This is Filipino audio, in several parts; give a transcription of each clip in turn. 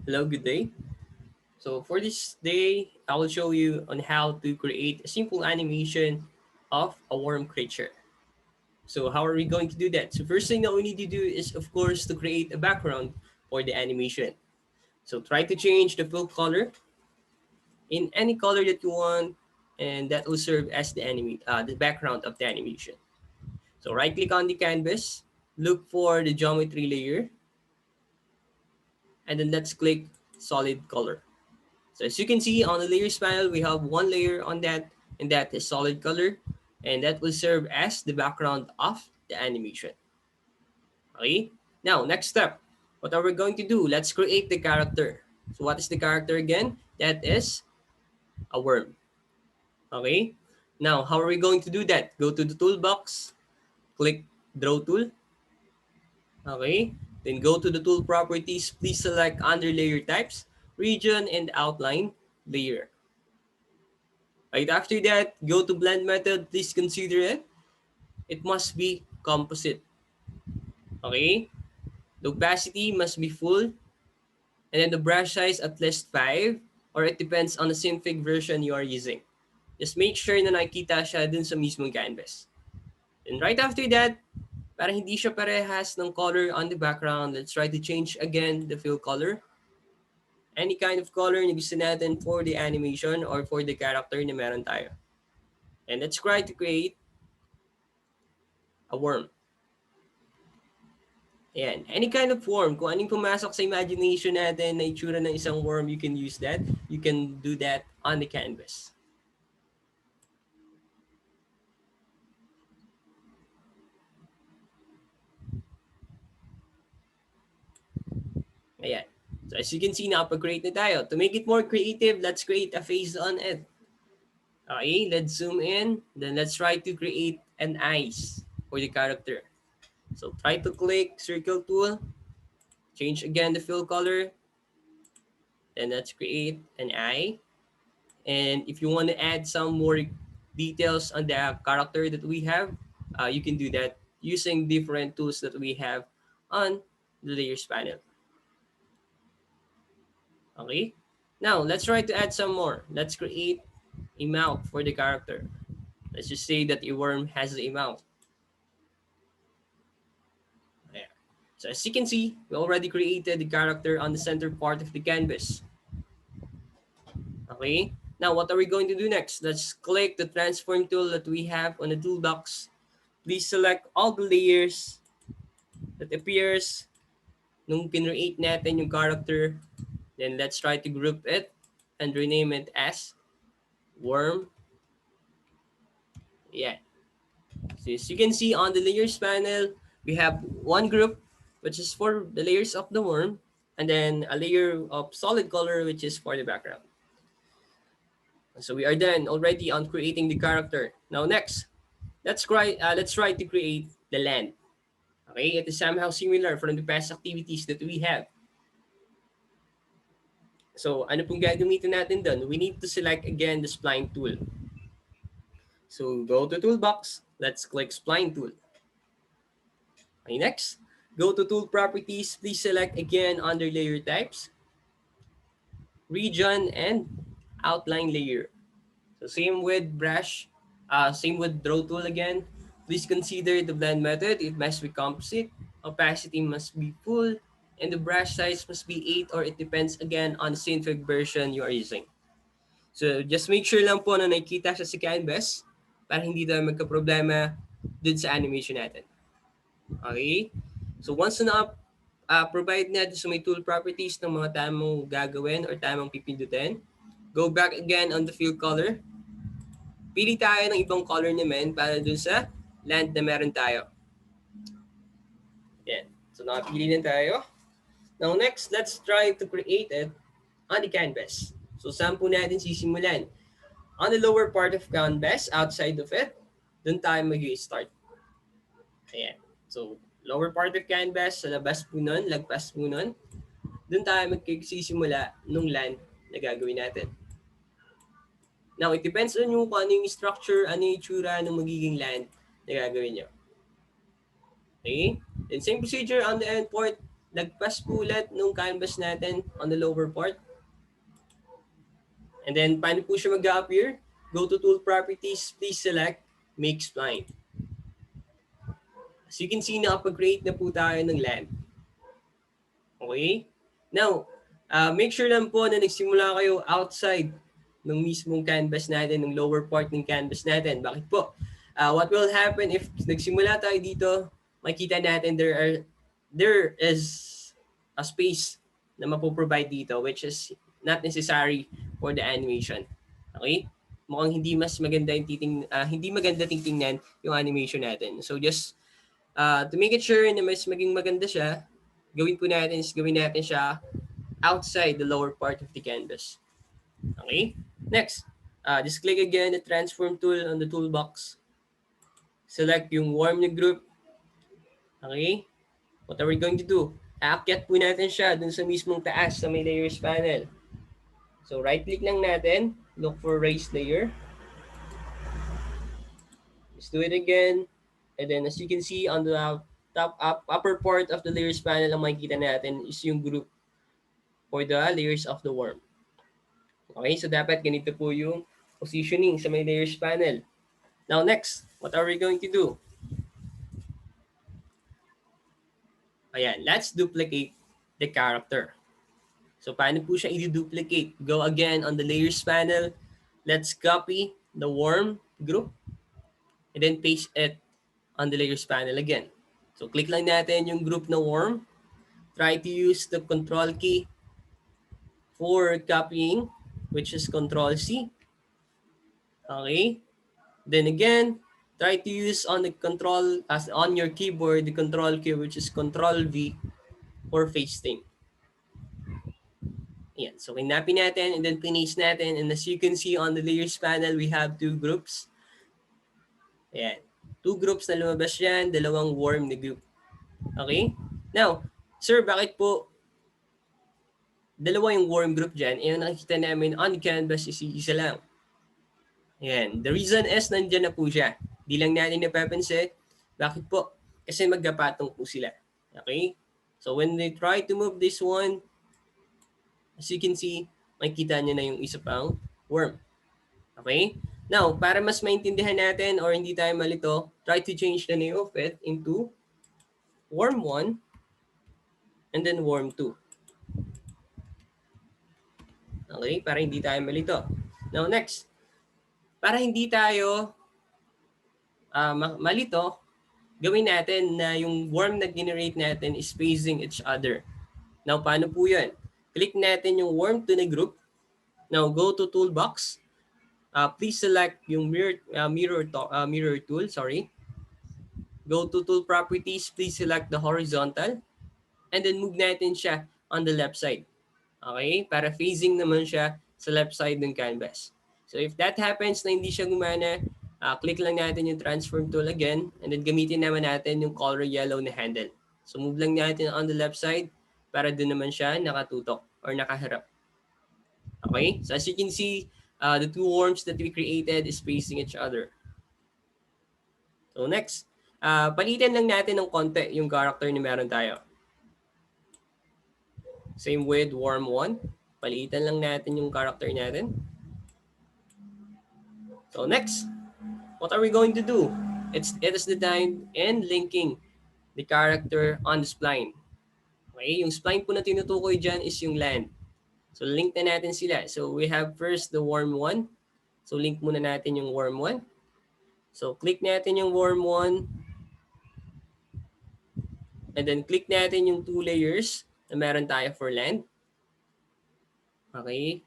Hello, good day. So for this day, I will show you on how to create a simple animation of a worm creature. So how are we going to do that? So first thing that we need to do is of course to create a background for the animation. So try to change the fill color in any color that you want, and that will serve as the background of the animation. So right click on the canvas, look for the geometry layer, and then let's click solid color. So as you can see on the layers panel, we have one layer on that, and that is solid color, and that will serve as the background of the animation. Okay, now next step, what are we going to do? Let's create the character. So what is the character again? That is a worm. Okay, now how are we going to do that? Go to the toolbox, click draw tool. Okay, then go to the tool properties. Please select under layer types, region, and outline layer. Right after that, go to blend method. Please consider it. It must be composite. Okay? The opacity must be full. And then the brush size at least 5. Or it depends on the Synfig version you are using. Just make sure na nakikita siya dun sa mismong canvas. And right after that, para hindi siya parehas ng color on the background, let's try to change again the fill color. Any kind of color na gusto natin for the animation or for the character na meron tayo. And let's try to create a worm. Ayan. Any kind of worm, kung anong pumasok sa imagination natin na itsura ng isang worm, you can use that. You can do that on the canvas. Ayan. So as you can see, nakapag-create na tayo. To make it more creative, let's create a face on it. Okay, let's zoom in. Then let's try to create an eyes for the character. So try to click circle tool. Change again the fill color. Then let's create an eye. And if you want to add some more details on the character that we have, you can do that using different tools that we have on the layers panel. Okay. Now, let's try to add some more. Let's create a mouth for the character. Let's just say that a worm has a mouth. Yeah. So as you can see, we already created the character on the center part of the canvas. Okay. Now, what are we going to do next? Let's click the transform tool that we have on the toolbox. Please select all the layers that appears nung kinreate natin yung character. Then let's try to group it and rename it as worm. Yeah. So as you can see on the layers panel, we have one group which is for the layers of the worm, and then a layer of solid color which is for the background. So we are done already on creating the character. Now next, let's try to create the land. Okay, it is somehow similar from the past activities that we have. So ano pong gagamitin natin doon? We need to select again the spline tool. So go to toolbox, let's click spline tool. Okay, next, go to tool properties. Please select again under layer types, region, and outline layer. So same with brush, same with draw tool again. Please consider the blend method. It must be composite, opacity must be full, and the brush size must be 8, or it depends again on the Synfig version you are using. So just make sure lang po na nakikita siya sa canvas para hindi tayo magka-problema dun sa animation natin. Okay? So once na provide natin sa may tool properties ng mga tamang gagawin or tamang pipindutin, go back again on the fill color. Pili tayo ng ibang color naman para dun sa land na meron tayo. Yan. So nakapili na tayo. Now next, let's try to create it on the canvas. So saan po natin sisimulan? On the lower part of canvas, outside of it, dun tayo mag-start. Ayan. So lower part of canvas, sa labas po nun, lagpas po nun, dun tayo magsisimula nung land na gagawin natin. Now, it depends on you kung ano yung structure, ano yung itsura ng magiging land na gagawin nyo. Okay? Then same procedure on the end port. lagpas po ulit nung canvas natin on the lower part. And then, paano po siya mag-appear? Go to Tool Properties, please select Make Spline. As you can see, nakapag-create na po tayo ng land. Okay? Now, make sure lang po na nagsimula kayo outside ng mismong canvas natin, ng lower part ng canvas natin. Bakit po? What will happen if nagsimula tayo dito, makita natin there is a space na mapoprovide dito which is not necessary for the animation. Okay? Mukhang hindi maganda titingnan yung animation natin. So just to make it sure na mas maging maganda siya, gawin natin siya outside the lower part of the canvas. Okay? Next, just click again the transform tool on the toolbox. Select yung warm na group. Okay? What are we going to do? Aakyat po natin siya dun sa mismong taas sa may layers panel. So right click lang natin, look for raise layer. Let's do it again. And then as you can see on the upper part of the layers panel, ang makikita natin is yung group for the layers of the worm. Okay, so dapat ganito po yung positioning sa may layers panel. Now next, what are we going to do? Ayan, let's duplicate the character. So paano po siya i-duplicate? Go again on the layers panel. Let's copy the worm group and then paste it on the layers panel again. So click lang natin yung group na worm. Try to use the control key for copying, which is control C. Okay. Then again, try to use on the control as on your keyboard the control key which is control V for pasting. Ayan. So kinapin natin and then paste natin, and as you can see on the layers panel, we have two groups. Ayan. Two groups na lumabas yan, dalawang worm na group. Okay? Now, sir, bakit po dalawa yung worm group dyan? Yung nakikita namin on canvas is isa lang. Ayan. The reason is nandyan na po siya. Di lang natin napapansin. Bakit po? Kasi magkapatong po sila. Okay? So when they try to move this one, as you can see, makikita nyo na yung isa pang worm. Okay? Now, para mas maintindihan natin or hindi tayo malito, try to change the name of it into worm 1 and then worm 2. Okay? Para hindi tayo malito. Now, next. Para hindi tayo malito, gawin natin na yung worm na generate natin is facing each other. Now, paano po yun? Click natin yung worm to the group. Now, go to toolbox. Please select yung mirror tool. Sorry. Go to tool properties. Please select the horizontal. And then move natin siya on the left side. Okay? Para facing naman siya sa left side ng canvas. So if that happens na hindi siya gumana, click lang natin yung transform tool again. And then gamitin naman natin yung color yellow na handle. So move lang natin on the left side para doon naman siya nakatutok or nakaharap. Okay? So as you can see, the two worms that we created is facing each other. So next, palitan lang natin ng konti yung character na meron tayo. Same with worm 1. Palitan lang natin yung character natin. So next, what are we going to do? It is the time in linking the character on the spline. Okay, yung spline po na tinutukoy dyan is yung land. So link na natin sila. So we have first the worm 1. So link muna natin yung worm 1. So click natin yung worm 1. And then click natin yung two layers na meron tayo for land. Okay.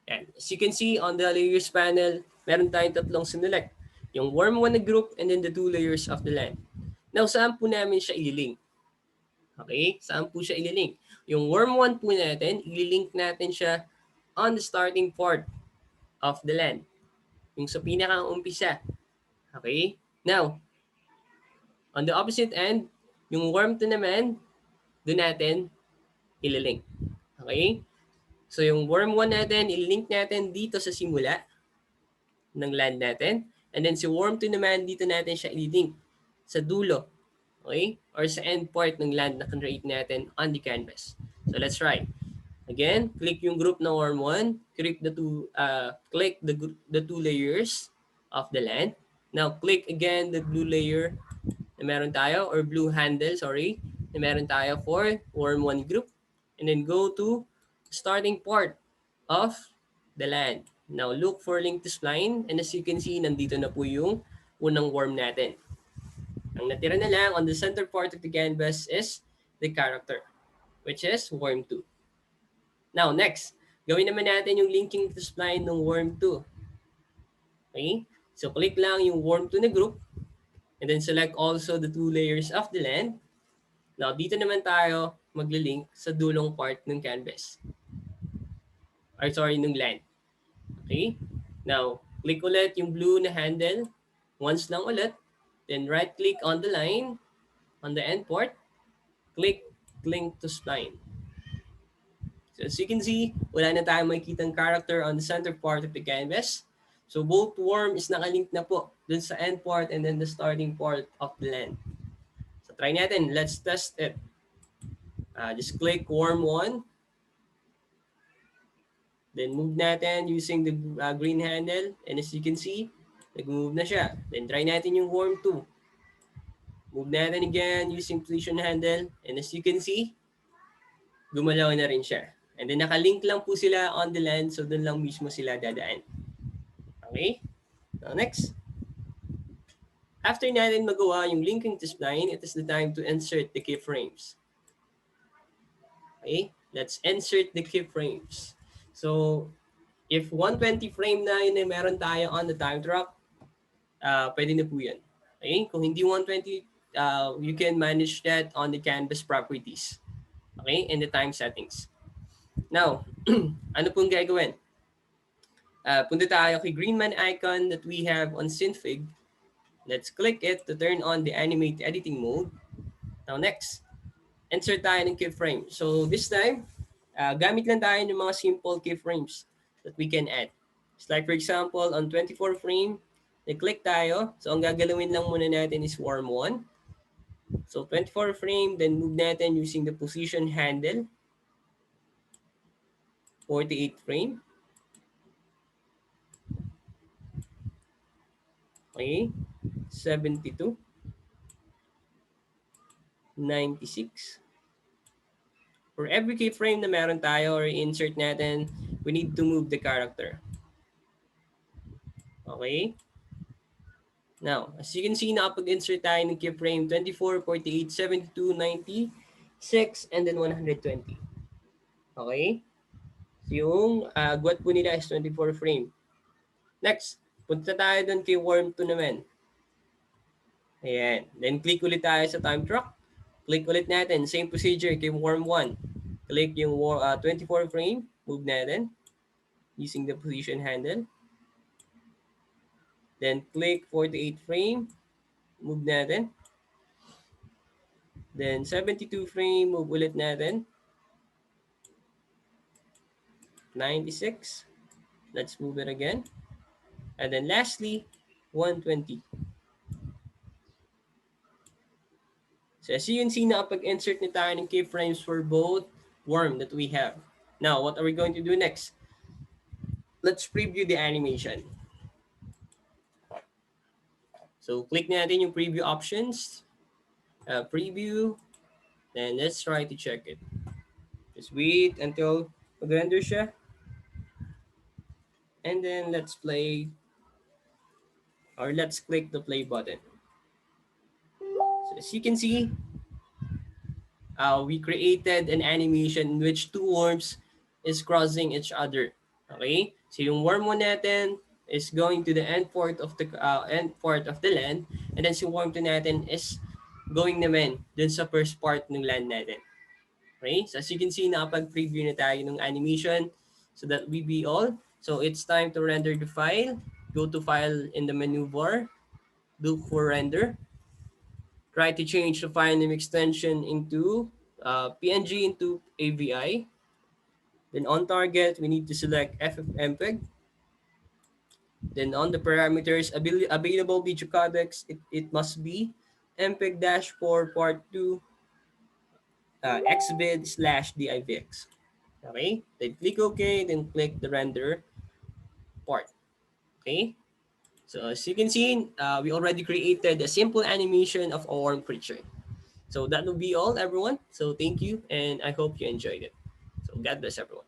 And as you can see on the layers panel, meron tayong tatlong sinelect. Yung worm 1 na group and then the two layers of the land. Now, saan po namin siya ililink? Okay? Saan po siya ililink? Yung worm 1 po natin, ililink natin siya on the starting part of the land. Yung sa pinaka-umpisa. Okay? Now, on the opposite end, yung worm 2 naman, doon natin ililink. Okay? So yung worm 1 natin, ililink natin dito sa simula ng land natin. And then si worm 2 naman, dito natin siya ililink sa dulo. Okay? Or sa end part ng land na create natin on the canvas. So let's try. Again, click yung group na worm 1, click the two layers of the land. Now, click again the blue layer na meron tayo, or blue handle, sorry, na meron tayo for worm 1 group. And then go to starting part of the land. Now, look for link to spline. And as you can see, nandito na po yung unang worm natin. Ang natira na lang on the center part of the canvas is the character, which is worm 2. Now, next, gawin naman natin yung linking to spline ng worm 2. Okay? So, click lang yung worm 2 na group, and then select also the two layers of the land. Now, dito naman tayo magli-link sa dulong part ng canvas. Or sorry, ng land. Okay? Now, click ulit yung blue na handle. Once lang ulit. Then right-click on the line, on the end part. Click link to spline. So as you can see, wala na tayong makikitang character on the center part of the canvas. So both worm is nakalink na po dun sa end part and then the starting part of the land. So try natin. Let's test it. Just click worm 1. Then move natin using the green handle. And as you can see, nag-move na siya. Then try natin yung worm 2. Move natin again using position handle. And as you can see, gumalaw na rin siya. And then nakalink lang po sila on the land, so dun lang mismo sila dadaan. Okay? Now next. After natin magawa yung linking to spline, it is the time to insert the keyframes. Okay? Let's insert the keyframes. So, if 120 frame na yun na meron tayo on the time track, pwede na po yan. Okay? Kung hindi 120, you can manage that on the canvas properties. Okay? And the time settings. Now, ano pong gagawin? Punta tayo kay green man icon that we have on Synfig. Let's click it to turn on the animate editing mode. Now next, insert tayo ng keyframe. So this time, gamit lang tayo ng mga simple keyframes that we can add. It's like for example, on 24 frame, i-click tayo. So ang gagalawin lang muna natin is worm 1. So 24 frame, then move natin using the position handle. 48 frame. Okay. 72. 96. For every keyframe na meron tayo or insert natin, we need to move the character. Okay? Now, as you can see, nakapag-insert tayo ng keyframe 24, 48, 72, 96, and then 120. Okay? So yung guwat po nila is 24 frame. Next, punta tayo dun kay worm 2 naman. Ayan. Then click ulit tayo sa time track. Click ulit natin. Same procedure kay worm 1. Click yung 24 frame. Move natin using the position handle. Then click 48 frame. Move natin. Then 72 frame. Move ulit natin. 96. Let's move it again. And then lastly, 120. So as you can see, nakapag-insert na tayo ng keyframes for both worm that we have. Now, what are we going to do next? Let's preview the animation. So click natin yung preview options. Preview. Then let's try to check it. Just wait until mag-render siya. And then let's play, or let's click the play button. So as you can see, we created an animation in which two worms is crossing each other. Okay? So yung worm 1 natin is going to the end part of the land, and then si worm 2 natin is going naman dun sa first part ng land natin. Okay? So as you can see, nakapag-preview na tayo ng animation. So that we be all. So it's time to render the file. Go to file in the menu bar. Look for render. Try to change the file name extension into PNG into AVI. Then on target, we need to select FFmpeg. Then on the parameters, available video codecs, it must be mpeg-4 part 2 xvid/divx. Okay, then click OK, then click the render part. Okay, so as you can see, we already created a simple animation of a warm creature. So that will be all, everyone. So thank you, and I hope you enjoyed it. So God bless everyone.